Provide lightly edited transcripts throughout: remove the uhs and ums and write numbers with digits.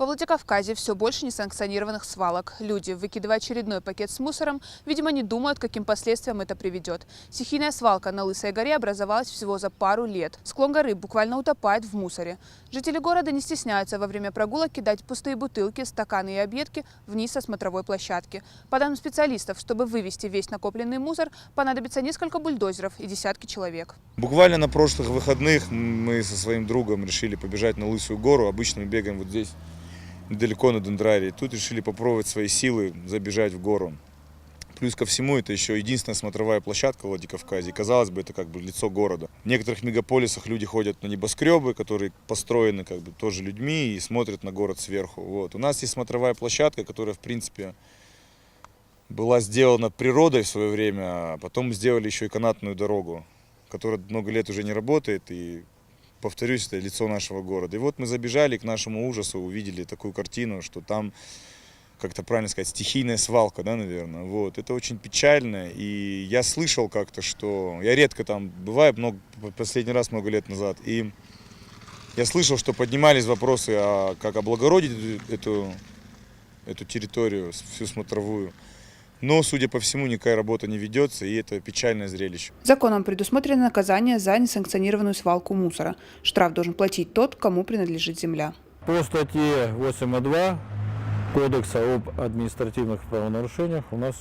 Во Владикавказе все больше несанкционированных свалок. Люди, выкидывая очередной пакет с мусором, видимо, не думают, к каким последствиям это приведет. Стихийная свалка на Лысой горе образовалась всего за пару лет. Склон горы буквально утопает в мусоре. Жители города не стесняются во время прогулок кидать пустые бутылки, стаканы и объедки вниз со смотровой площадки. По данным специалистов, чтобы вывести весь накопленный мусор, понадобится несколько бульдозеров и десятки человек. Буквально на прошлых выходных мы со своим другом решили побежать на Лысую гору. Обычно мы бегаем вот здесь, недалеко на Дендрарии. Тут решили попробовать свои силы, забежать в гору. Плюс ко всему, это еще единственная смотровая площадка в Владикавказе. И, казалось бы, это как бы лицо города. В некоторых мегаполисах люди ходят на небоскребы, которые построены как бы тоже людьми и смотрят на город сверху. Вот. У нас есть смотровая площадка, которая, в принципе, была сделана природой в свое время, а потом сделали еще и канатную дорогу, которая много лет уже не работает. И, повторюсь, это лицо нашего города. И вот мы забежали, к нашему ужасу увидели такую картину, что там, как-то правильно сказать, стихийная свалка, да, наверное. Вот. Это очень печально. И я слышал как-то, что... Я редко там бываю, последний раз много лет назад. И я слышал, что поднимались вопросы, как облагородить эту территорию, всю смотровую. Но, судя по всему, никакая работа не ведется, и это печальное зрелище. Законом предусмотрено наказание за несанкционированную свалку мусора. Штраф должен платить тот, кому принадлежит земля. По статье 8.2 Кодекса об административных правонарушениях у нас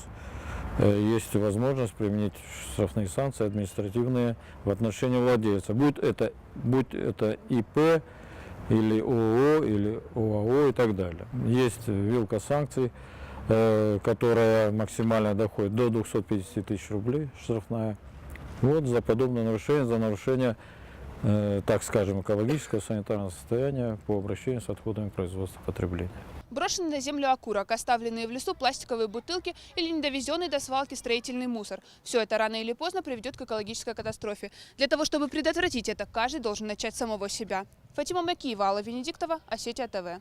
есть возможность применить штрафные санкции административные в отношении владельца. Будь это ИП, или ООО, или ОАО и так далее. Есть вилка санкций, которая максимально доходит до 250 тысяч рублей штрафная. Вот за подобное нарушение, за нарушение, так скажем, экологического санитарного состояния по обращению с отходами производства потребления. Брошенный на землю окурок, оставленные в лесу пластиковые бутылки или недовезенный до свалки строительный мусор. Все это рано или поздно приведет к экологической катастрофе. Для того, чтобы предотвратить это, каждый должен начать с самого себя. Фатима Макиева, Алла Венедиктова, Осетия ТВ.